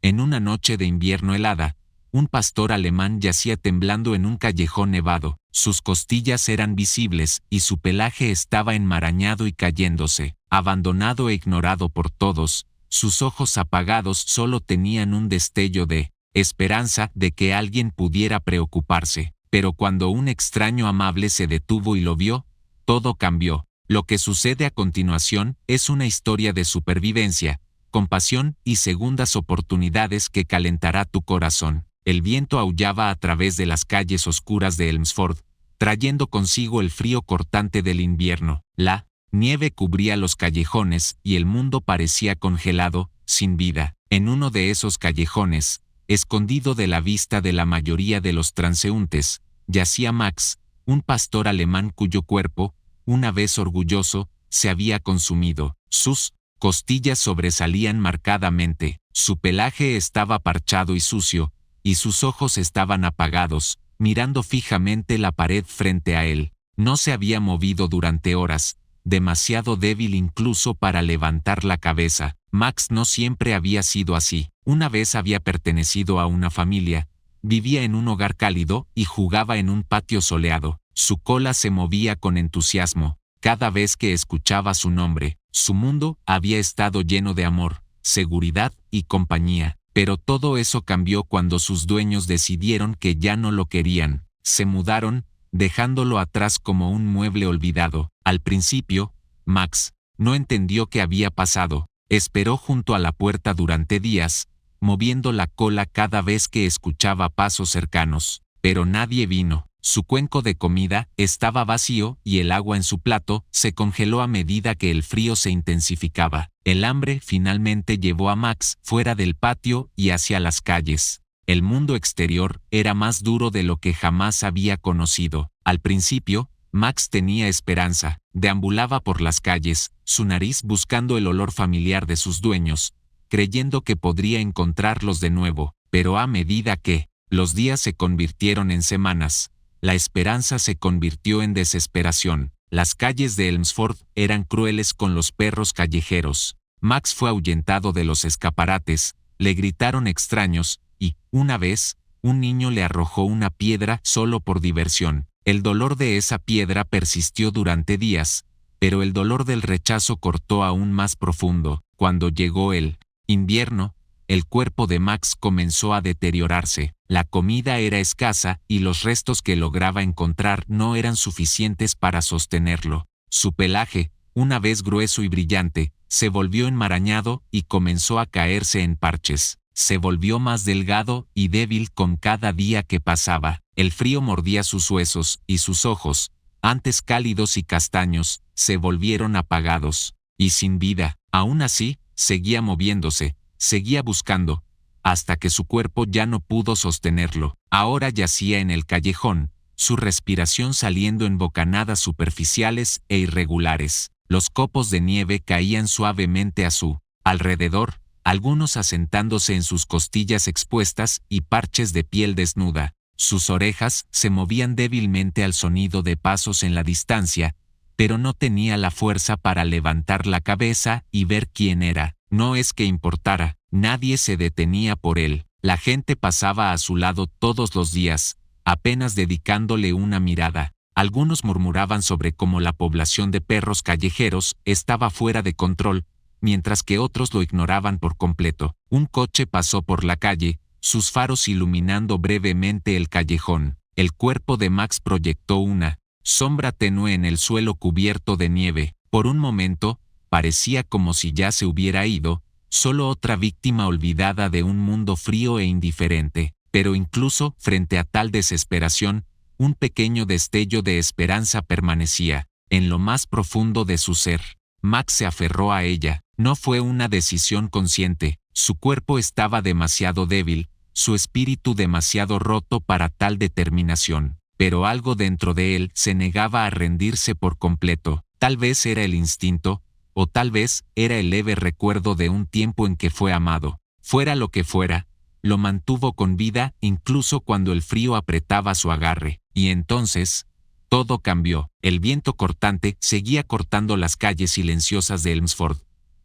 En una noche de invierno helada, un pastor alemán yacía temblando en un callejón nevado. Sus costillas eran visibles y su pelaje estaba enmarañado y cayéndose. Abandonado e ignorado por todos, sus ojos apagados solo tenían un destello de esperanza de que alguien pudiera preocuparse. Pero cuando un extraño amable se detuvo y lo vio, todo cambió. Lo que sucede a continuación es una historia de supervivencia, compasión y segundas oportunidades que calentará tu corazón. El viento aullaba a través de las calles oscuras de Elmsford, trayendo consigo el frío cortante del invierno. La nieve cubría los callejones y el mundo parecía congelado, sin vida. En uno de esos callejones, escondido de la vista de la mayoría de los transeúntes, yacía Max, un pastor alemán cuyo cuerpo, una vez orgulloso, se había consumido. Sus costillas sobresalían marcadamente, su pelaje estaba parchado y sucio, y sus ojos estaban apagados, mirando fijamente la pared frente a él. No se había movido durante horas, demasiado débil incluso para levantar la cabeza. Max no siempre había sido así. Una vez había pertenecido a una familia, vivía en un hogar cálido y jugaba en un patio soleado. Su cola se movía con entusiasmo. Cada vez que escuchaba su nombre, su mundo había estado lleno de amor, seguridad y compañía. Pero todo eso cambió cuando sus dueños decidieron que ya no lo querían. Se mudaron, dejándolo atrás como un mueble olvidado. Al principio, Max no entendió qué había pasado. Esperó junto a la puerta durante días, moviendo la cola cada vez que escuchaba pasos cercanos. Pero nadie vino. Su cuenco de comida estaba vacío y el agua en su plato se congeló a medida que el frío se intensificaba. El hambre finalmente llevó a Max fuera del patio y hacia las calles. El mundo exterior era más duro de lo que jamás había conocido. Al principio, Max tenía esperanza. Deambulaba por las calles, su nariz buscando el olor familiar de sus dueños, creyendo que podría encontrarlos de nuevo. Pero a medida que los días se convirtieron en semanas, la esperanza se convirtió en desesperación. Las calles de Elmsford eran crueles con los perros callejeros. Max fue ahuyentado de los escaparates, le gritaron extraños, y, una vez, un niño le arrojó una piedra solo por diversión. El dolor de esa piedra persistió durante días, pero el dolor del rechazo cortó aún más profundo. Cuando llegó el invierno, el cuerpo de Max comenzó a deteriorarse. La comida era escasa y los restos que lograba encontrar no eran suficientes para sostenerlo. Su pelaje, una vez grueso y brillante, se volvió enmarañado y comenzó a caerse en parches. Se volvió más delgado y débil con cada día que pasaba. El frío mordía sus huesos y sus ojos, antes cálidos y castaños, se volvieron apagados y sin vida. Aún así, seguía moviéndose, seguía buscando, hasta que su cuerpo ya no pudo sostenerlo. Ahora yacía en el callejón, su respiración saliendo en bocanadas superficiales e irregulares. Los copos de nieve caían suavemente a su alrededor, algunos asentándose en sus costillas expuestas y parches de piel desnuda. Sus orejas se movían débilmente al sonido de pasos en la distancia, pero no tenía la fuerza para levantar la cabeza y ver quién era. No es que importara, nadie se detenía por él. La gente pasaba a su lado todos los días, apenas dedicándole una mirada. Algunos murmuraban sobre cómo la población de perros callejeros estaba fuera de control, mientras que otros lo ignoraban por completo. Un coche pasó por la calle, sus faros iluminando brevemente el callejón. El cuerpo de Max proyectó una sombra tenue en el suelo cubierto de nieve. Por un momento, parecía como si ya se hubiera ido, solo otra víctima olvidada de un mundo frío e indiferente. Pero incluso frente a tal desesperación, un pequeño destello de esperanza permanecía, en lo más profundo de su ser. Max se aferró a ella. No fue una decisión consciente. Su cuerpo estaba demasiado débil, su espíritu demasiado roto para tal determinación. Pero algo dentro de él se negaba a rendirse por completo. Tal vez era el instinto, o tal vez era el leve recuerdo de un tiempo en que fue amado. Fuera lo que fuera, lo mantuvo con vida incluso cuando el frío apretaba su agarre. Y entonces, todo cambió. El viento cortante seguía cortando las calles silenciosas de Elmsford,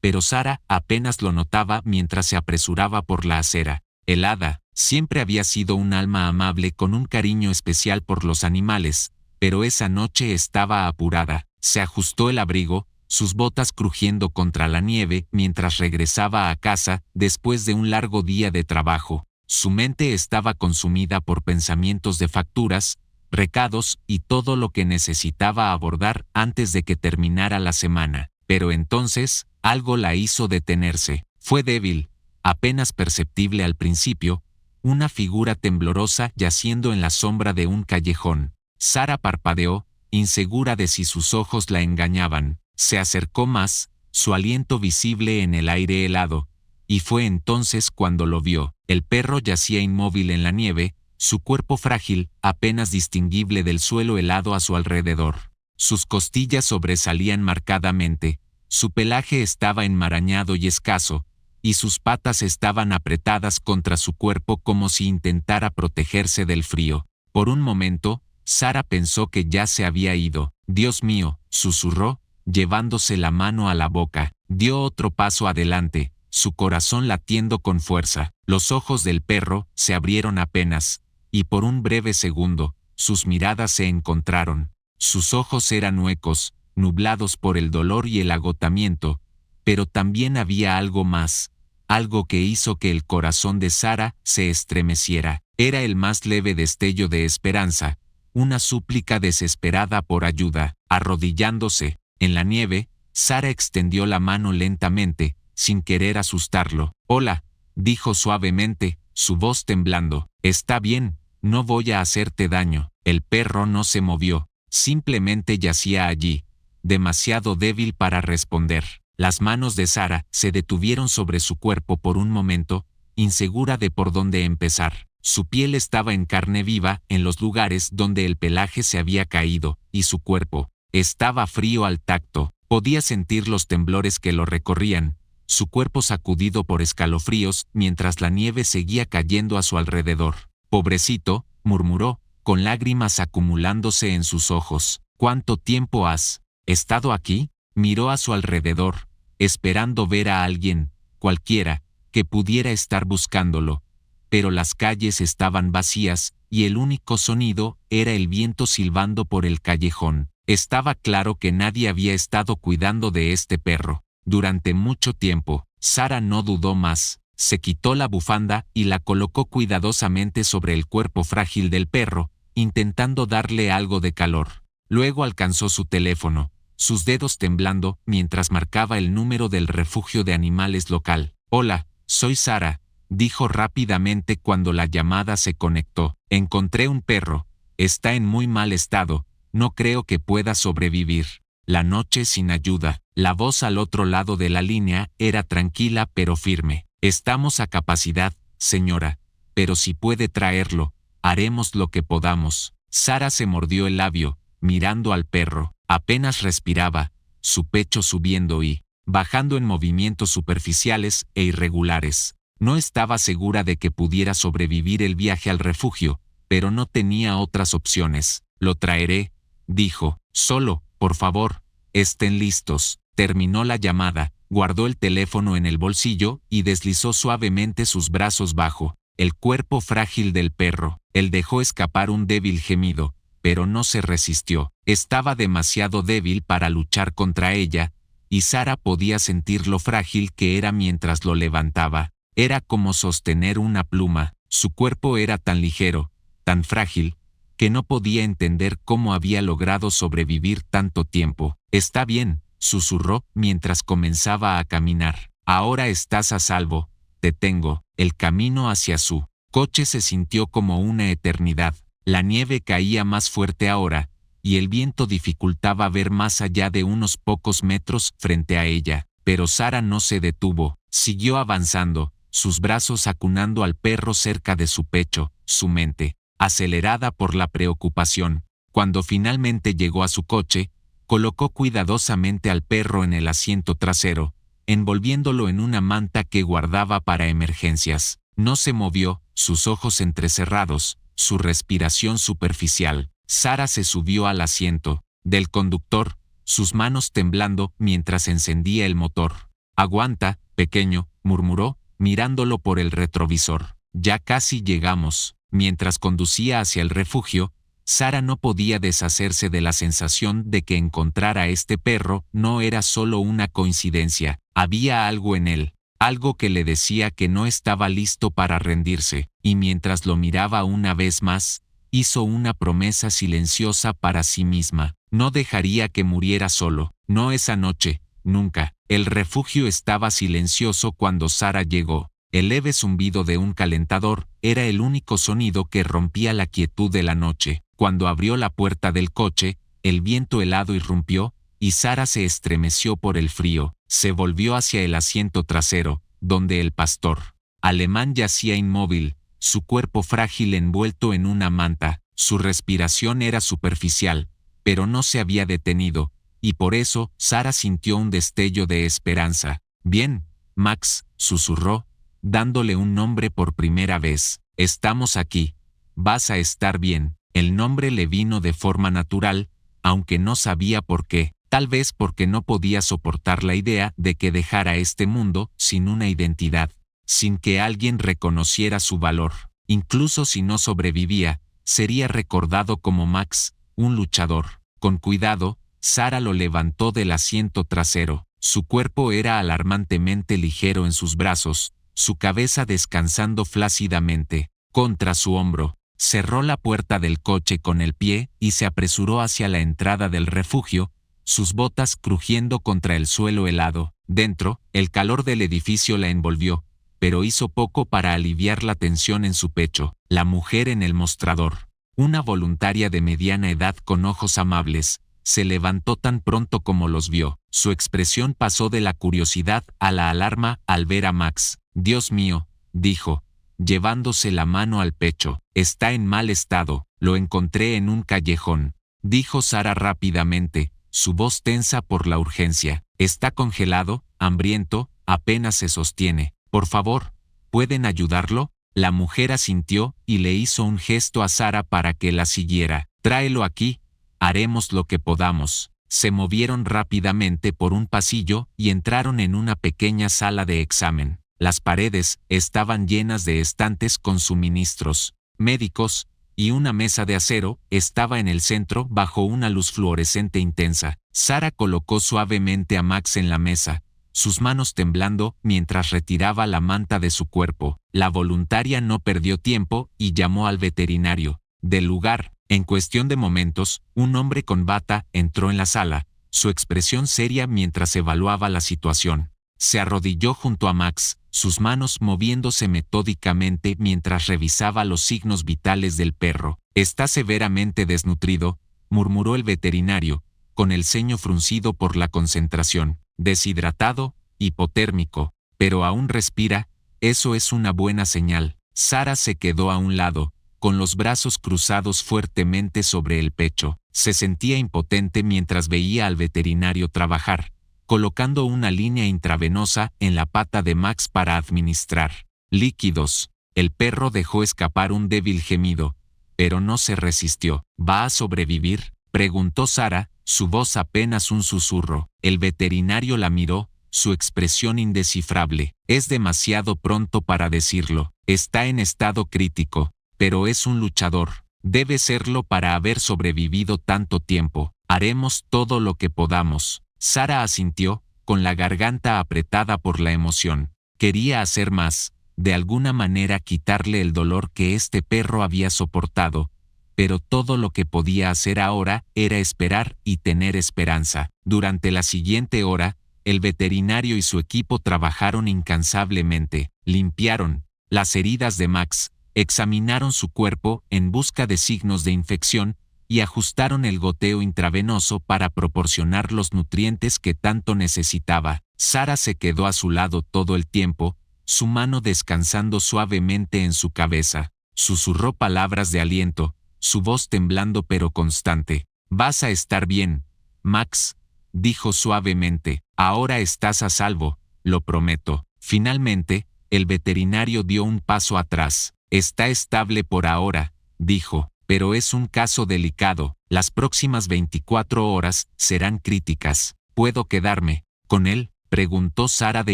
pero Sara apenas lo notaba mientras se apresuraba por la acera. El hada siempre había sido un alma amable con un cariño especial por los animales, pero esa noche estaba apurada. Se ajustó el abrigo, sus botas crujiendo contra la nieve mientras regresaba a casa después de un largo día de trabajo. Su mente estaba consumida por pensamientos de facturas, recados y todo lo que necesitaba abordar antes de que terminara la semana. Pero entonces, algo la hizo detenerse. Fue débil, apenas perceptible al principio, una figura temblorosa yaciendo en la sombra de un callejón. Sara parpadeó, insegura de si sus ojos la engañaban. Se acercó más, su aliento visible en el aire helado, y fue entonces cuando lo vio. El perro yacía inmóvil en la nieve, su cuerpo frágil, apenas distinguible del suelo helado a su alrededor. Sus costillas sobresalían marcadamente, su pelaje estaba enmarañado y escaso, y sus patas estaban apretadas contra su cuerpo como si intentara protegerse del frío. Por un momento, Sara pensó que ya se había ido. «Dios mío», susurró, llevándose la mano a la boca. Dio otro paso adelante, su corazón latiendo con fuerza. Los ojos del perro se abrieron apenas, y por un breve segundo, sus miradas se encontraron. Sus ojos eran huecos, nublados por el dolor y el agotamiento, pero también había algo más, algo que hizo que el corazón de Sara se estremeciera. Era el más leve destello de esperanza, una súplica desesperada por ayuda. Arrodillándose en la nieve, Sara extendió la mano lentamente, sin querer asustarlo. «Hola», dijo suavemente, su voz temblando. «Está bien, no voy a hacerte daño». El perro no se movió, simplemente yacía allí, demasiado débil para responder. Las manos de Sara se detuvieron sobre su cuerpo por un momento, insegura de por dónde empezar. Su piel estaba en carne viva en los lugares donde el pelaje se había caído, y su cuerpo estaba frío al tacto. Podía sentir los temblores que lo recorrían, su cuerpo sacudido por escalofríos mientras la nieve seguía cayendo a su alrededor. «Pobrecito», murmuró, con lágrimas acumulándose en sus ojos. «¿Cuánto tiempo has estado aquí?» Miró a su alrededor, esperando ver a alguien, cualquiera, que pudiera estar buscándolo. Pero las calles estaban vacías, y el único sonido era el viento silbando por el callejón. Estaba claro que nadie había estado cuidando de este perro. Durante mucho tiempo, Sara no dudó más. Se quitó la bufanda y la colocó cuidadosamente sobre el cuerpo frágil del perro, intentando darle algo de calor. Luego alcanzó su teléfono, sus dedos temblando mientras marcaba el número del refugio de animales local. «Hola, soy Sara», dijo rápidamente cuando la llamada se conectó. «Encontré un perro. Está en muy mal estado. No creo que pueda sobrevivir. La noche sin ayuda». La voz al otro lado de la línea era tranquila pero firme. «Estamos a capacidad, señora, pero si puede traerlo, haremos lo que podamos». Sara se mordió el labio, mirando al perro. Apenas respiraba, su pecho subiendo y bajando en movimientos superficiales e irregulares. No estaba segura de que pudiera sobrevivir el viaje al refugio, pero no tenía otras opciones. «Lo traeré», dijo. «Solo, por favor, estén listos». Terminó la llamada, guardó el teléfono en el bolsillo y deslizó suavemente sus brazos bajo el cuerpo frágil del perro. Él dejó escapar un débil gemido, pero no se resistió. Estaba demasiado débil para luchar contra ella, y Sara podía sentir lo frágil que era mientras lo levantaba. Era como sostener una pluma. Su cuerpo era tan ligero, tan frágil, que no podía entender cómo había logrado sobrevivir tanto tiempo. «Está bien», susurró mientras comenzaba a caminar. «Ahora estás a salvo, te tengo». El camino hacia su coche se sintió como una eternidad. La nieve caía más fuerte ahora, y el viento dificultaba ver más allá de unos pocos metros frente a ella. Pero Sara no se detuvo, siguió avanzando, sus brazos acunando al perro cerca de su pecho, su mente acelerada por la preocupación. Cuando finalmente llegó a su coche, colocó cuidadosamente al perro en el asiento trasero, envolviéndolo en una manta que guardaba para emergencias. No se movió, sus ojos entrecerrados, su respiración superficial. Sara se subió al asiento del conductor, sus manos temblando mientras encendía el motor. Aguanta, pequeño, murmuró, mirándolo por el retrovisor. Ya casi llegamos. Mientras conducía hacia el refugio, Sara no podía deshacerse de la sensación de que encontrar a este perro no era solo una coincidencia, había algo en él, algo que le decía que no estaba listo para rendirse, y mientras lo miraba una vez más, hizo una promesa silenciosa para sí misma. No dejaría que muriera solo, no esa noche, nunca. El refugio estaba silencioso cuando Sara llegó. El leve zumbido de un calentador era el único sonido que rompía la quietud de la noche. Cuando abrió la puerta del coche, el viento helado irrumpió, y Sara se estremeció por el frío. Se volvió hacia el asiento trasero, donde el pastor alemán yacía inmóvil, su cuerpo frágil envuelto en una manta. Su respiración era superficial, pero no se había detenido, y por eso Sara sintió un destello de esperanza. Bien, Max, susurró, dándole un nombre por primera vez. Estamos aquí. Vas a estar bien. El nombre le vino de forma natural, aunque no sabía por qué. Tal vez porque no podía soportar la idea de que dejara este mundo sin una identidad, sin que alguien reconociera su valor. Incluso si no sobrevivía, sería recordado como Max, un luchador. Con cuidado, Sara lo levantó del asiento trasero. Su cuerpo era alarmantemente ligero en sus brazos, su cabeza descansando flácidamente contra su hombro. Cerró la puerta del coche con el pie y se apresuró hacia la entrada del refugio, sus botas crujiendo contra el suelo helado. Dentro, el calor del edificio la envolvió, pero hizo poco para aliviar la tensión en su pecho. La mujer en el mostrador, una voluntaria de mediana edad con ojos amables, se levantó tan pronto como los vio. Su expresión pasó de la curiosidad a la alarma al ver a Max. Dios mío, dijo, llevándose la mano al pecho. Está en mal estado, lo encontré en un callejón, dijo Sara rápidamente, su voz tensa por la urgencia. Está congelado, hambriento, apenas se sostiene. Por favor, ¿pueden ayudarlo? La mujer asintió y le hizo un gesto a Sara para que la siguiera. Tráelo aquí, haremos lo que podamos. Se movieron rápidamente por un pasillo y entraron en una pequeña sala de examen. Las paredes estaban llenas de estantes con suministros médicos, y una mesa de acero estaba en el centro bajo una luz fluorescente intensa. Sara colocó suavemente a Max en la mesa, sus manos temblando mientras retiraba la manta de su cuerpo. La voluntaria no perdió tiempo y llamó al veterinario del lugar. En cuestión de momentos, un hombre con bata entró en la sala, su expresión seria mientras evaluaba la situación. Se arrodilló junto a Max, sus manos moviéndose metódicamente mientras revisaba los signos vitales del perro. Está severamente desnutrido, murmuró el veterinario, con el ceño fruncido por la concentración. Deshidratado, hipotérmico, pero aún respira, eso es una buena señal. Sara se quedó a un lado, con los brazos cruzados fuertemente sobre el pecho. Se sentía impotente mientras veía al veterinario trabajar, colocando una línea intravenosa en la pata de Max para administrar líquidos. El perro dejó escapar un débil gemido, pero no se resistió. ¿Va a sobrevivir?, preguntó Sara, su voz apenas un susurro. El veterinario la miró, su expresión indescifrable. Es demasiado pronto para decirlo. Está en estado crítico, pero es un luchador. Debe serlo para haber sobrevivido tanto tiempo. Haremos todo lo que podamos. Sara asintió, con la garganta apretada por la emoción. Quería hacer más, de alguna manera quitarle el dolor que este perro había soportado, pero todo lo que podía hacer ahora era esperar y tener esperanza. Durante la siguiente hora, el veterinario y su equipo trabajaron incansablemente, limpiaron las heridas de Max, examinaron su cuerpo en busca de signos de infección y ajustaron el goteo intravenoso para proporcionar los nutrientes que tanto necesitaba. Sara se quedó a su lado todo el tiempo, su mano descansando suavemente en su cabeza. Susurró palabras de aliento, su voz temblando pero constante. Vas a estar bien, Max, dijo suavemente. Ahora estás a salvo, lo prometo. Finalmente, el veterinario dio un paso atrás. Está estable por ahora, dijo, pero es un caso delicado. Las próximas 24 horas serán críticas. ¿Puedo quedarme con él? preguntó Sara de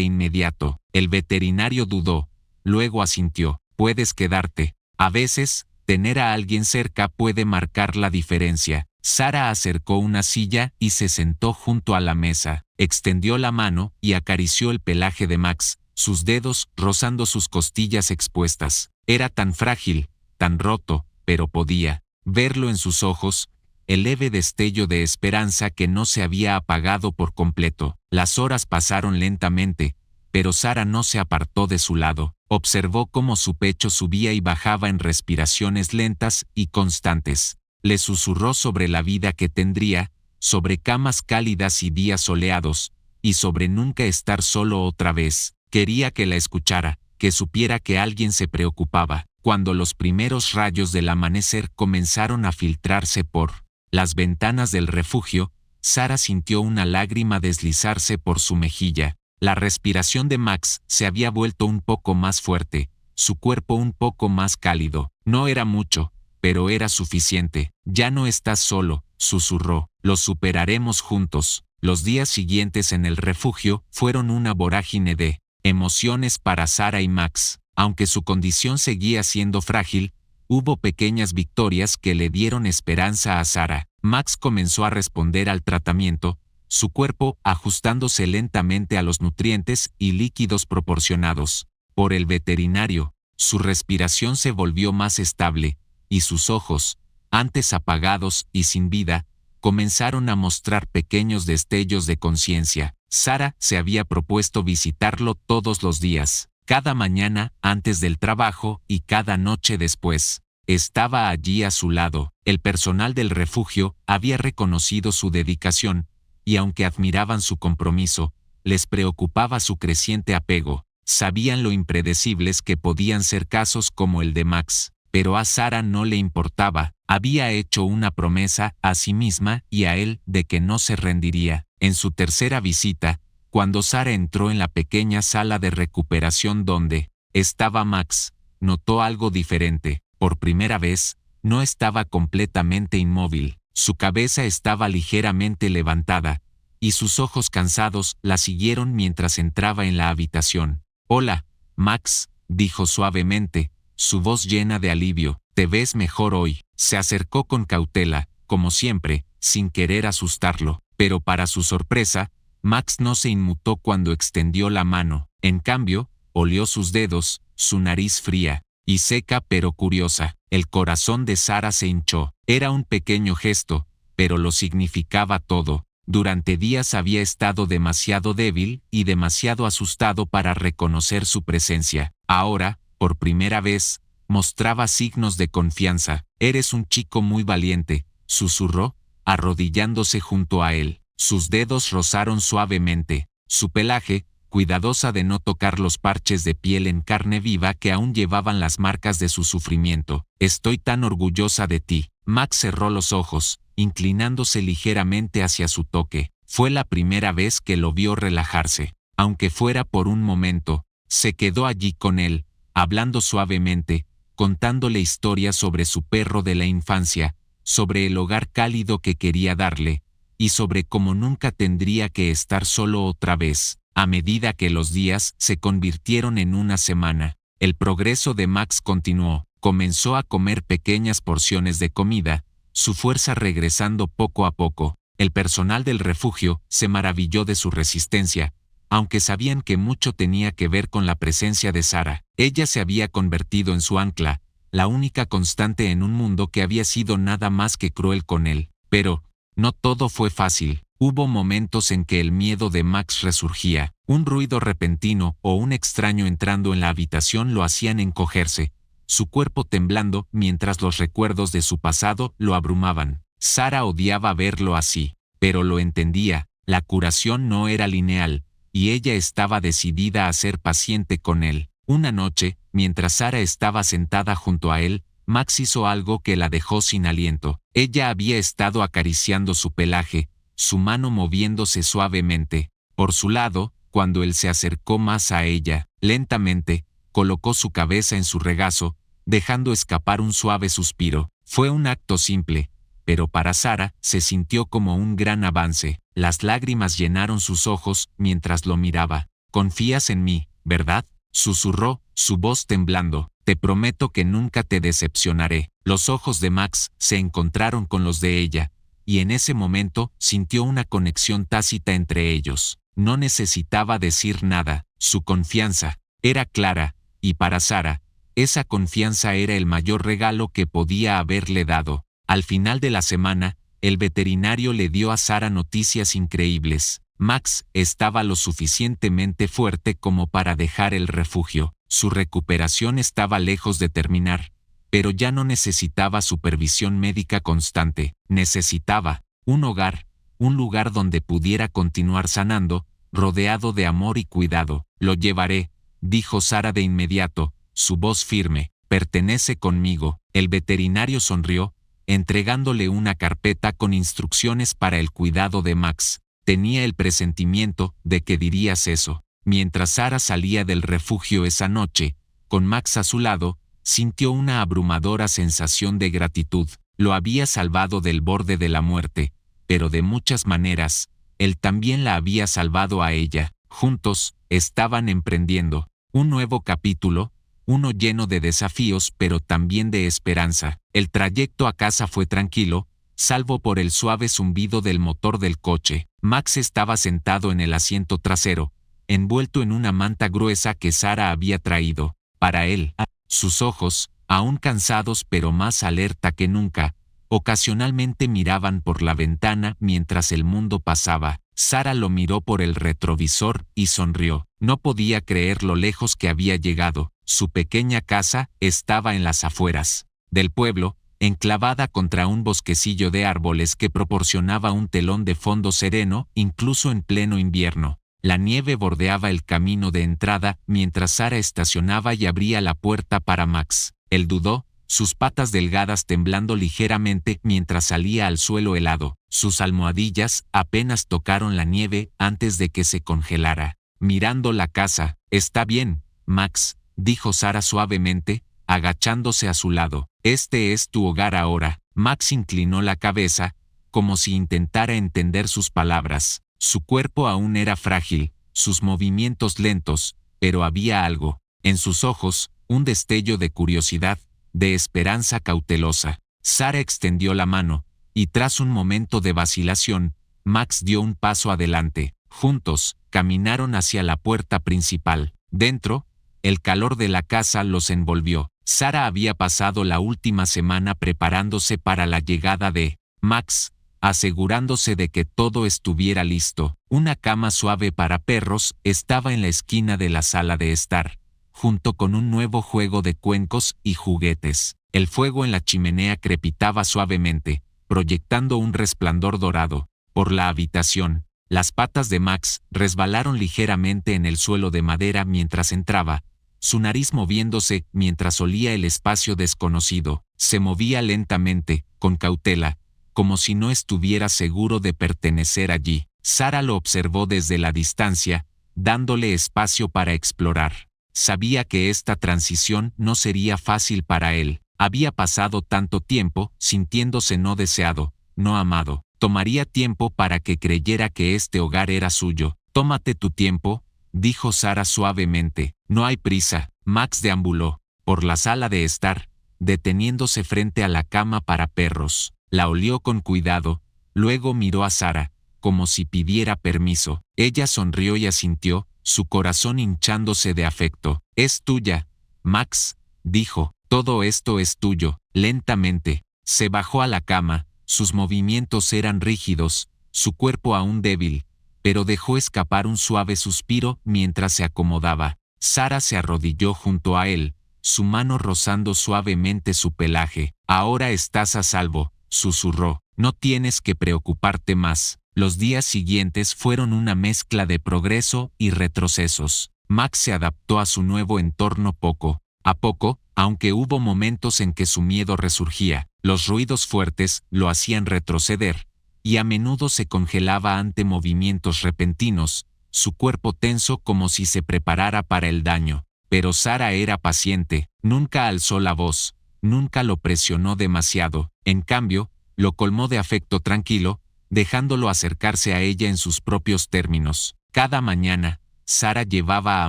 inmediato. El veterinario dudó, luego asintió. Puedes quedarte. A veces, tener a alguien cerca puede marcar la diferencia. Sara acercó una silla y se sentó junto a la mesa. Extendió la mano y acarició el pelaje de Max, sus dedos rozando sus costillas expuestas. Era tan frágil, tan roto, pero podía verlo en sus ojos, el leve destello de esperanza que no se había apagado por completo. Las horas pasaron lentamente, pero Sara no se apartó de su lado. Observó cómo su pecho subía y bajaba en respiraciones lentas y constantes. Le susurró sobre la vida que tendría, sobre camas cálidas y días soleados, y sobre nunca estar solo otra vez. Quería que la escuchara, que supiera que alguien se preocupaba. Cuando los primeros rayos del amanecer comenzaron a filtrarse por las ventanas del refugio, Sara sintió una lágrima deslizarse por su mejilla. La respiración de Max se había vuelto un poco más fuerte, su cuerpo un poco más cálido. No era mucho, pero era suficiente. Ya no estás solo, susurró. Lo superaremos juntos. Los días siguientes en el refugio fueron una vorágine de emociones para Sara y Max. Aunque su condición seguía siendo frágil, hubo pequeñas victorias que le dieron esperanza a Sara. Max comenzó a responder al tratamiento, su cuerpo ajustándose lentamente a los nutrientes y líquidos proporcionados por el veterinario. Su respiración se volvió más estable, y sus ojos, antes apagados y sin vida, comenzaron a mostrar pequeños destellos de conciencia. Sara se había propuesto visitarlo todos los días, cada mañana antes del trabajo y cada noche después. Estaba allí a su lado. El personal del refugio había reconocido su dedicación, y aunque admiraban su compromiso, les preocupaba su creciente apego. Sabían lo impredecibles que podían ser casos como el de Max, pero a Sara no le importaba. Había hecho una promesa a sí misma y a él de que no se rendiría. En su tercera visita, cuando Sara entró en la pequeña sala de recuperación donde estaba Max, notó algo diferente. Por primera vez, no estaba completamente inmóvil. Su cabeza estaba ligeramente levantada, y sus ojos cansados la siguieron mientras entraba en la habitación. «Hola, Max», dijo suavemente, su voz llena de alivio. «Te ves mejor hoy». Se acercó con cautela, como siempre, sin querer asustarlo, pero para su sorpresa, Max no se inmutó cuando extendió la mano. En cambio, olió sus dedos, su nariz fría y seca pero curiosa. El corazón de Sara se hinchó. Era un pequeño gesto, pero lo significaba todo. Durante días había estado demasiado débil y demasiado asustado para reconocer su presencia. Ahora, por primera vez, mostraba signos de confianza. «Eres un chico muy valiente», susurró, arrodillándose junto a él. Sus dedos rozaron suavemente su pelaje, cuidadosa de no tocar los parches de piel en carne viva que aún llevaban las marcas de su sufrimiento. «Estoy tan orgullosa de ti». Max cerró los ojos, inclinándose ligeramente hacia su toque. Fue la primera vez que lo vio relajarse. Aunque fuera por un momento, se quedó allí con él, hablando suavemente, contándole historias sobre su perro de la infancia, sobre el hogar cálido que quería darle, y sobre cómo nunca tendría que estar solo otra vez. A medida que los días se convirtieron en una semana, el progreso de Max continuó. Comenzó a comer pequeñas porciones de comida, su fuerza regresando poco a poco. El personal del refugio se maravilló de su resistencia, aunque sabían que mucho tenía que ver con la presencia de Sara. Ella se había convertido en su ancla, la única constante en un mundo que había sido nada más que cruel con él. Pero no todo fue fácil. Hubo momentos en que el miedo de Max resurgía. Un ruido repentino o un extraño entrando en la habitación lo hacían encogerse, su cuerpo temblando mientras los recuerdos de su pasado lo abrumaban. Sara odiaba verlo así, pero lo entendía. La curación no era lineal, y ella estaba decidida a ser paciente con él. Una noche, mientras Sara estaba sentada junto a él, Max hizo algo que la dejó sin aliento. Ella había estado acariciando su pelaje, su mano moviéndose suavemente. Por su lado, cuando él se acercó más a ella, lentamente, colocó su cabeza en su regazo, dejando escapar un suave suspiro. Fue un acto simple, pero para Sara se sintió como un gran avance. Las lágrimas llenaron sus ojos mientras lo miraba. «Confías en mí, ¿verdad?», susurró, su voz temblando. «Te prometo que nunca te decepcionaré». Los ojos de Max se encontraron con los de ella, y en ese momento sintió una conexión tácita entre ellos. No necesitaba decir nada, su confianza era clara, y para Sara, esa confianza era el mayor regalo que podía haberle dado. Al final de la semana, el veterinario le dio a Sara noticias increíbles. Max estaba lo suficientemente fuerte como para dejar el refugio. Su recuperación estaba lejos de terminar, pero ya no necesitaba supervisión médica constante. Necesitaba un hogar, un lugar donde pudiera continuar sanando, rodeado de amor y cuidado. «Lo llevaré», dijo Sara de inmediato, su voz firme. «Pertenece conmigo». El veterinario sonrió, entregándole una carpeta con instrucciones para el cuidado de Max. Tenía el presentimiento de que dirías eso. Mientras Sara salía del refugio esa noche, con Max a su lado, sintió una abrumadora sensación de gratitud. Lo había salvado del borde de la muerte, pero de muchas maneras, él también la había salvado a ella. Juntos, estaban emprendiendo un nuevo capítulo, uno lleno de desafíos pero también de esperanza. El trayecto a casa fue tranquilo, salvo por el suave zumbido del motor del coche. Max estaba sentado en el asiento trasero, envuelto en una manta gruesa que Sara había traído para él. Sus ojos, aún cansados pero más alerta que nunca, ocasionalmente miraban por la ventana mientras el mundo pasaba. Sara lo miró por el retrovisor y sonrió. No podía creer lo lejos que había llegado. Su pequeña casa estaba en las afueras del pueblo, enclavada contra un bosquecillo de árboles que proporcionaba un telón de fondo sereno incluso en pleno invierno. La nieve bordeaba el camino de entrada mientras Sara estacionaba y abría la puerta para Max. Él dudó, sus patas delgadas temblando ligeramente mientras salía al suelo helado. Sus almohadillas apenas tocaron la nieve antes de que se congelara. Mirando la casa, «Está bien, Max», dijo Sara suavemente, agachándose a su lado. «Este es tu hogar ahora». Max inclinó la cabeza, como si intentara entender sus palabras. Su cuerpo aún era frágil, sus movimientos lentos, pero había algo en sus ojos, un destello de curiosidad, de esperanza cautelosa. Sara extendió la mano, y tras un momento de vacilación, Max dio un paso adelante. Juntos, caminaron hacia la puerta principal. Dentro, el calor de la casa los envolvió. Sara había pasado la última semana preparándose para la llegada de Max, asegurándose de que todo estuviera listo. Una cama suave para perros estaba en la esquina de la sala de estar, junto con un nuevo juego de cuencos y juguetes. El fuego en la chimenea crepitaba suavemente, proyectando un resplandor dorado. Por la habitación, las patas de Max resbalaron ligeramente en el suelo de madera mientras entraba, su nariz moviéndose mientras olía el espacio desconocido. Se movía lentamente, con cautela, como si no estuviera seguro de pertenecer allí. Sara lo observó desde la distancia, dándole espacio para explorar. Sabía que esta transición no sería fácil para él. Había pasado tanto tiempo sintiéndose no deseado, no amado. Tomaría tiempo para que creyera que este hogar era suyo. «Tómate tu tiempo», dijo Sara suavemente. «No hay prisa». Max deambuló por la sala de estar, deteniéndose frente a la cama para perros. La olió con cuidado, luego miró a Sara, como si pidiera permiso. Ella sonrió y asintió, su corazón hinchándose de afecto. «Es tuya, Max», dijo. «Todo esto es tuyo». Lentamente, se bajó a la cama, sus movimientos eran rígidos, su cuerpo aún débil, pero dejó escapar un suave suspiro mientras se acomodaba. Sara se arrodilló junto a él, su mano rozando suavemente su pelaje. «Ahora estás a salvo», susurró. «No tienes que preocuparte más». Los días siguientes fueron una mezcla de progreso y retrocesos. Max se adaptó a su nuevo entorno poco a poco, aunque hubo momentos en que su miedo resurgía. Los ruidos fuertes lo hacían retroceder, y a menudo se congelaba ante movimientos repentinos, su cuerpo tenso como si se preparara para el daño. Pero Sara era paciente, nunca alzó la voz, nunca lo presionó demasiado. En cambio, lo colmó de afecto tranquilo, dejándolo acercarse a ella en sus propios términos. Cada mañana, Sara llevaba a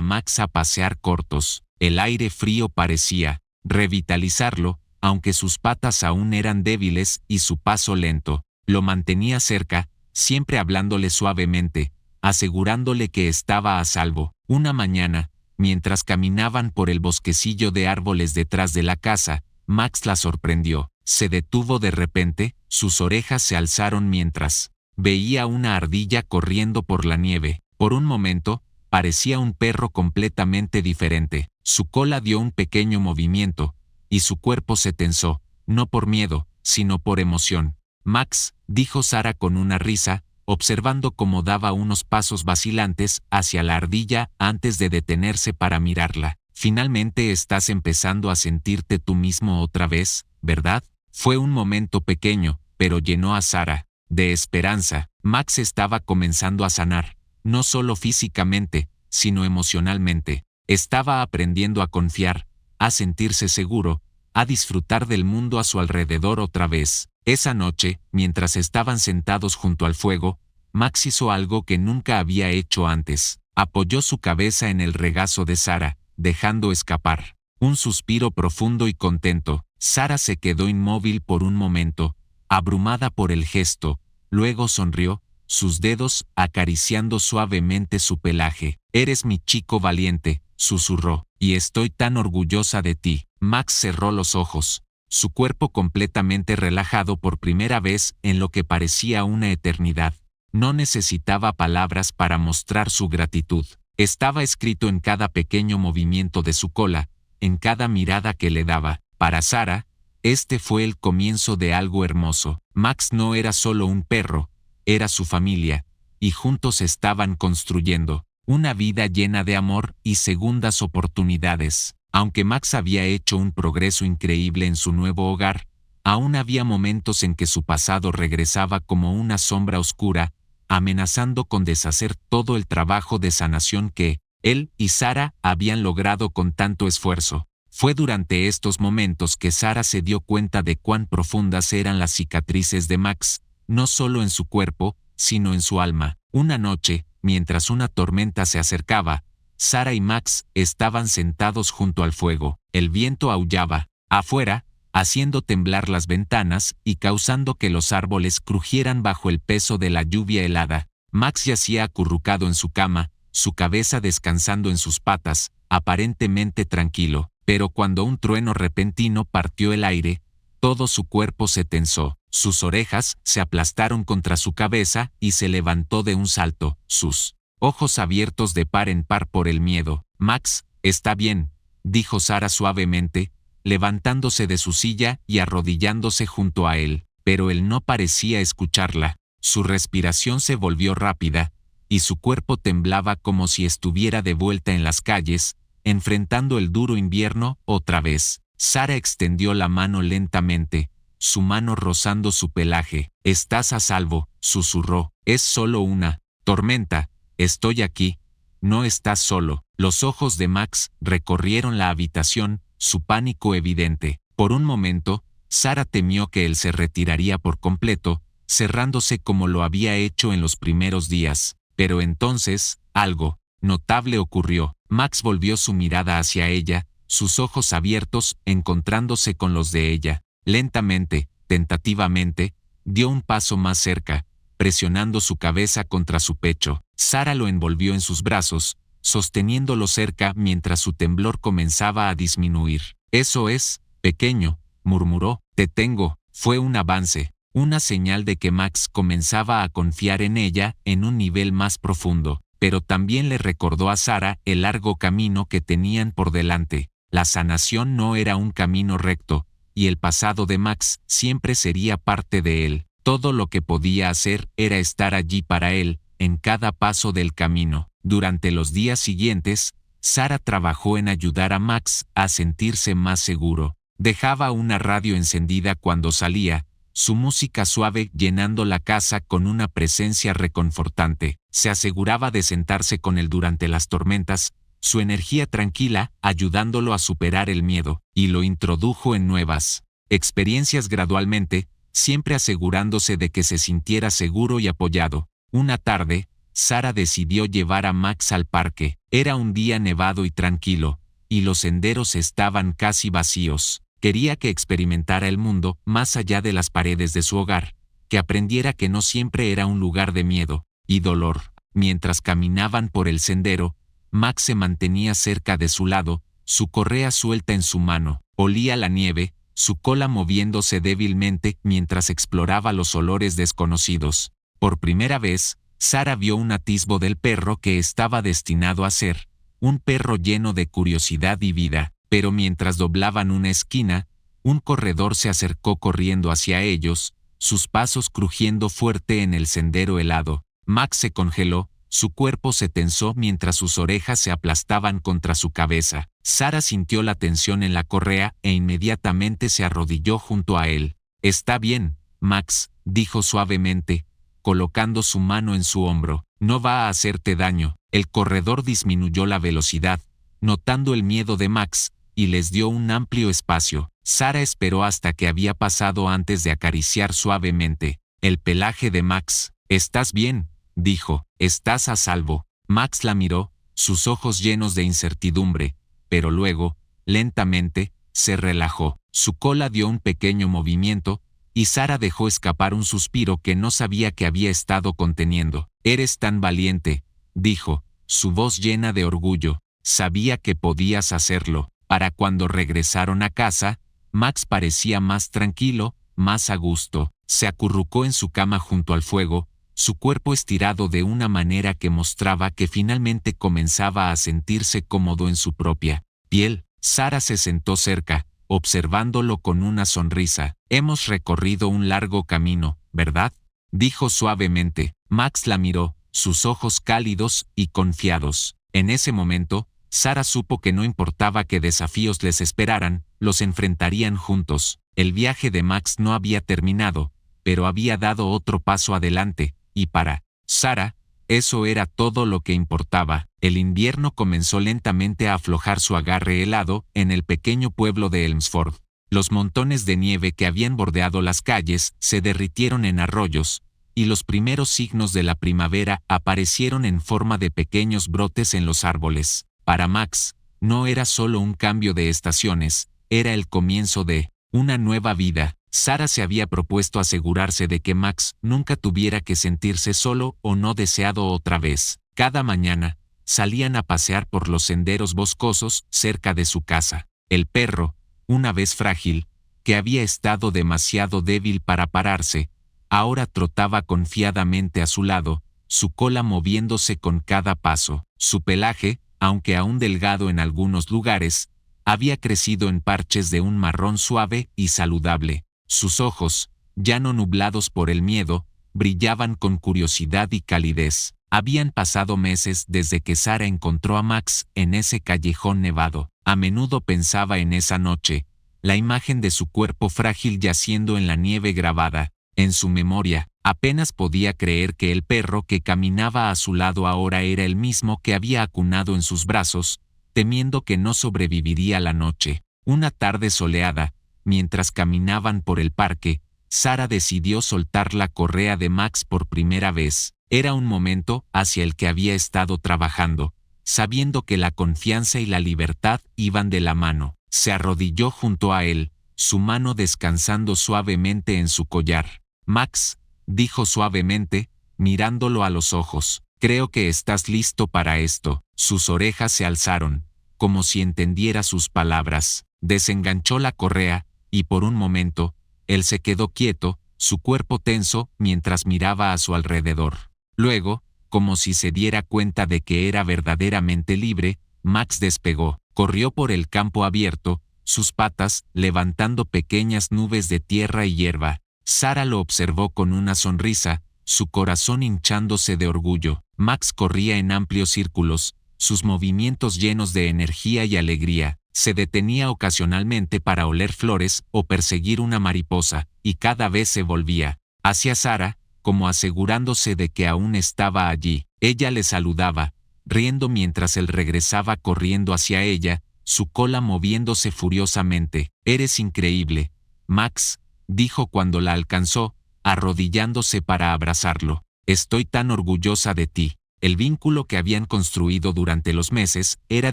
Max a pasear cortos. El aire frío parecía revitalizarlo, aunque sus patas aún eran débiles y su paso lento. Lo mantenía cerca, siempre hablándole suavemente, asegurándole que estaba a salvo. Una mañana, mientras caminaban por el bosquecillo de árboles detrás de la casa, Max la sorprendió. Se detuvo de repente, sus orejas se alzaron mientras veía una ardilla corriendo por la nieve. Por un momento, parecía un perro completamente diferente. Su cola dio un pequeño movimiento, y su cuerpo se tensó, no por miedo, sino por emoción. Max, dijo Sara con una risa, observando cómo daba unos pasos vacilantes hacia la ardilla antes de detenerse para mirarla. Finalmente estás empezando a sentirte tú mismo otra vez, ¿verdad? Fue un momento pequeño, pero llenó a Sara de esperanza. Max estaba comenzando a sanar, no solo físicamente, sino emocionalmente. Estaba aprendiendo a confiar, a sentirse seguro, a disfrutar del mundo a su alrededor otra vez. Esa noche, mientras estaban sentados junto al fuego, Max hizo algo que nunca había hecho antes. Apoyó su cabeza en el regazo de Sara, dejando escapar un suspiro profundo y contento. Sara se quedó inmóvil por un momento, abrumada por el gesto, luego sonrió, sus dedos acariciando suavemente su pelaje. «Eres mi chico valiente», susurró, «y estoy tan orgullosa de ti». Max cerró los ojos, su cuerpo completamente relajado por primera vez en lo que parecía una eternidad. No necesitaba palabras para mostrar su gratitud. Estaba escrito en cada pequeño movimiento de su cola, en cada mirada que le daba. Para Sara, este fue el comienzo de algo hermoso. Max no era solo un perro, era su familia, y juntos estaban construyendo una vida llena de amor y segundas oportunidades. Aunque Max había hecho un progreso increíble en su nuevo hogar, aún había momentos en que su pasado regresaba como una sombra oscura, amenazando con deshacer todo el trabajo de sanación que él y Sara habían logrado con tanto esfuerzo. Fue durante estos momentos que Sara se dio cuenta de cuán profundas eran las cicatrices de Max, no solo en su cuerpo, sino en su alma. Una noche, mientras una tormenta se acercaba, Sara y Max estaban sentados junto al fuego. El viento aullaba afuera, haciendo temblar las ventanas y causando que los árboles crujieran bajo el peso de la lluvia helada. Max yacía acurrucado en su cama, su cabeza descansando en sus patas, aparentemente tranquilo. Pero cuando un trueno repentino partió el aire, todo su cuerpo se tensó. Sus orejas se aplastaron contra su cabeza y se levantó de un salto, sus ojos abiertos de par en par por el miedo. «Max, está bien», dijo Sara suavemente, levantándose de su silla y arrodillándose junto a él, pero él no parecía escucharla. Su respiración se volvió rápida, y su cuerpo temblaba como si estuviera de vuelta en las calles, enfrentando el duro invierno otra vez. Sara extendió la mano lentamente, su mano rozando su pelaje. «Estás a salvo», susurró. «Es solo una tormenta. Estoy aquí. No estás solo». Los ojos de Max recorrieron la habitación, su pánico evidente. Por un momento, Sara temió que él se retiraría por completo, cerrándose como lo había hecho en los primeros días. Pero entonces, algo notable ocurrió. Max volvió su mirada hacia ella, sus ojos abiertos encontrándose con los de ella. Lentamente, tentativamente, dio un paso más cerca, presionando su cabeza contra su pecho. Sara lo envolvió en sus brazos, sosteniéndolo cerca mientras su temblor comenzaba a disminuir. «Eso es, pequeño», murmuró. «Te tengo». Fue un avance, una señal de que Max comenzaba a confiar en ella en un nivel más profundo. Pero también le recordó a Sara el largo camino que tenían por delante. La sanación no era un camino recto, y el pasado de Max siempre sería parte de él. Todo lo que podía hacer era estar allí para él, en cada paso del camino. Durante los días siguientes, Sara trabajó en ayudar a Max a sentirse más seguro. Dejaba una radio encendida cuando salía, su música suave llenando la casa con una presencia reconfortante. Se aseguraba de sentarse con él durante las tormentas, su energía tranquila ayudándolo a superar el miedo, y lo introdujo en nuevas experiencias gradualmente. siempre asegurándose de que se sintiera seguro y apoyado. Una tarde, Sara decidió llevar a Max al parque. Era un día nevado y tranquilo, y los senderos estaban casi vacíos. Quería que experimentara el mundo más allá de las paredes de su hogar, que aprendiera que no siempre era un lugar de miedo y dolor. Mientras caminaban por el sendero, Max se mantenía cerca de su lado, su correa suelta en su mano. Olía la nieve, su cola moviéndose débilmente mientras exploraba los olores desconocidos. Por primera vez, Sara vio un atisbo del perro que estaba destinado a ser un perro lleno de curiosidad y vida, pero mientras doblaban una esquina, un corredor se acercó corriendo hacia ellos, sus pasos crujiendo fuerte en el sendero helado. Max se congeló, su cuerpo se tensó mientras sus orejas se aplastaban contra su cabeza. Sara sintió la tensión en la correa e inmediatamente se arrodilló junto a él. «Está bien, Max», dijo suavemente, colocando su mano en su hombro. «No va a hacerte daño». El corredor disminuyó la velocidad, notando el miedo de Max, y les dio un amplio espacio. Sara esperó hasta que había pasado antes de acariciar suavemente el pelaje de Max. «¿Estás bien?», dijo. «¿Estás a salvo?». Max la miró, sus ojos llenos de incertidumbre, pero luego, lentamente, se relajó. Su cola dio un pequeño movimiento, y Sara dejó escapar un suspiro que no sabía que había estado conteniendo. «Eres tan valiente», dijo, su voz llena de orgullo. «Sabía que podías hacerlo». Para cuando regresaron a casa, Max parecía más tranquilo, más a gusto. Se acurrucó en su cama junto al fuego, su cuerpo estirado de una manera que mostraba que finalmente comenzaba a sentirse cómodo en su propia piel. Sara se sentó cerca, observándolo con una sonrisa. «Hemos recorrido un largo camino, ¿verdad?», dijo suavemente. Max la miró, sus ojos cálidos y confiados. En ese momento, Sara supo que no importaba qué desafíos les esperaran, los enfrentarían juntos. El viaje de Max no había terminado, pero había dado otro paso adelante, y para Sara, eso era todo lo que importaba. El invierno comenzó lentamente a aflojar su agarre helado en el pequeño pueblo de Elmsford. Los montones de nieve que habían bordeado las calles se derritieron en arroyos, y los primeros signos de la primavera aparecieron en forma de pequeños brotes en los árboles. Para Max, no era solo un cambio de estaciones, era el comienzo de una nueva vida. Sara se había propuesto asegurarse de que Max nunca tuviera que sentirse solo o no deseado otra vez. Cada mañana, salían a pasear por los senderos boscosos cerca de su casa. El perro, una vez frágil, que había estado demasiado débil para pararse, ahora trotaba confiadamente a su lado, su cola moviéndose con cada paso. Su pelaje, aunque aún delgado en algunos lugares, había crecido en parches de un marrón suave y saludable. Sus ojos, ya no nublados por el miedo, brillaban con curiosidad y calidez. Habían pasado meses desde que Sara encontró a Max en ese callejón nevado. A menudo pensaba en esa noche, la imagen de su cuerpo frágil yaciendo en la nieve grabada en su memoria. Apenas podía creer que el perro que caminaba a su lado ahora era el mismo que había acunado en sus brazos, temiendo que no sobreviviría la noche. Una tarde soleada, mientras caminaban por el parque, Sara decidió soltar la correa de Max por primera vez. Era un momento hacia el que había estado trabajando, sabiendo que la confianza y la libertad iban de la mano. Se arrodilló junto a él, su mano descansando suavemente en su collar. «Max», dijo suavemente, mirándolo a los ojos, «creo que estás listo para esto». Sus orejas se alzaron, como si entendiera sus palabras. Desenganchó la correa, y por un momento, él se quedó quieto, su cuerpo tenso mientras miraba a su alrededor. Luego, como si se diera cuenta de que era verdaderamente libre, Max despegó, corrió por el campo abierto, sus patas levantando pequeñas nubes de tierra y hierba. Sara lo observó con una sonrisa, su corazón hinchándose de orgullo. Max corría en amplios círculos, sus movimientos llenos de energía y alegría. Se detenía ocasionalmente para oler flores o perseguir una mariposa, y cada vez se volvía hacia Sara, como asegurándose de que aún estaba allí. Ella le saludaba, riendo mientras él regresaba corriendo hacia ella, su cola moviéndose furiosamente. «Eres increíble, Max», dijo cuando la alcanzó, arrodillándose para abrazarlo. Estoy tan orgullosa de ti. El vínculo que habían construido durante los meses era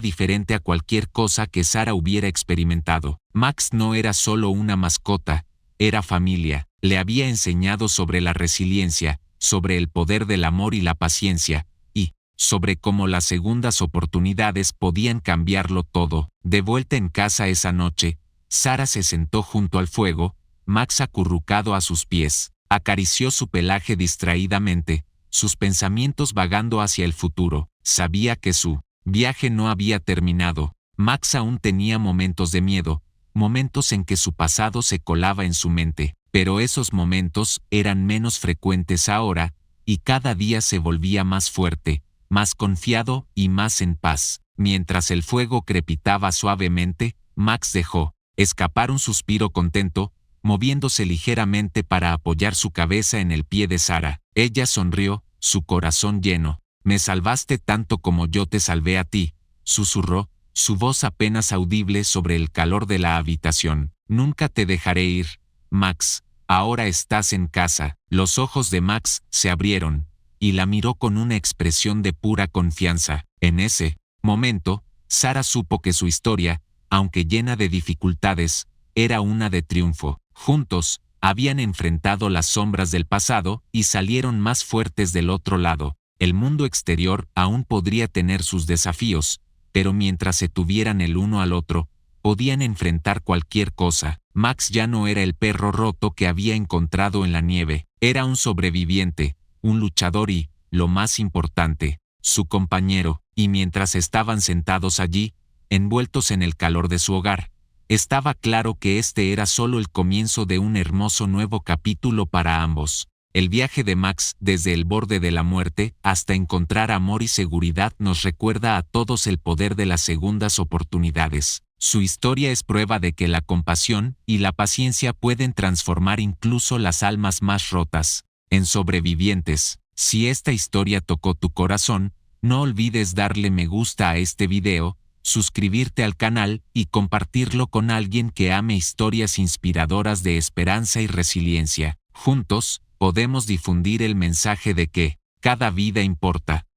diferente a cualquier cosa que Sara hubiera experimentado. Max no era solo una mascota, era familia. Le había enseñado sobre la resiliencia, sobre el poder del amor y la paciencia, y sobre cómo las segundas oportunidades podían cambiarlo todo. De vuelta en casa esa noche, Sara se sentó junto al fuego, Max acurrucado a sus pies. Acarició su pelaje distraídamente, sus pensamientos vagando hacia el futuro. Sabía que su viaje no había terminado. Max aún tenía momentos de miedo, momentos en que su pasado se colaba en su mente, pero esos momentos eran menos frecuentes ahora, y cada día se volvía más fuerte, más confiado y más en paz. Mientras el fuego crepitaba suavemente, Max dejó escapar un suspiro contento, moviéndose ligeramente para apoyar su cabeza en el pie de Sara. Ella sonrió, su corazón lleno. Me salvaste tanto como yo te salvé a ti, susurró, su voz apenas audible sobre el calor de la habitación. Nunca te dejaré ir, Max, ahora estás en casa. Los ojos de Max se abrieron, y la miró con una expresión de pura confianza. En ese momento, Sara supo que su historia, aunque llena de dificultades, era una de triunfo. Juntos, habían enfrentado las sombras del pasado y salieron más fuertes del otro lado. El mundo exterior aún podría tener sus desafíos, pero mientras se tuvieran el uno al otro, podían enfrentar cualquier cosa. Max ya no era el perro roto que había encontrado en la nieve, era un sobreviviente, un luchador y, lo más importante, su compañero. Y mientras estaban sentados allí, envueltos en el calor de su hogar, estaba claro que este era solo el comienzo de un hermoso nuevo capítulo para ambos. El viaje de Max desde el borde de la muerte hasta encontrar amor y seguridad nos recuerda a todos el poder de las segundas oportunidades. Su historia es prueba de que la compasión y la paciencia pueden transformar incluso las almas más rotas en sobrevivientes. Si esta historia tocó tu corazón, no olvides darle me gusta a este video, suscribirte al canal y compartirlo con alguien que ame historias inspiradoras de esperanza y resiliencia. Juntos, podemos difundir el mensaje de que cada vida importa.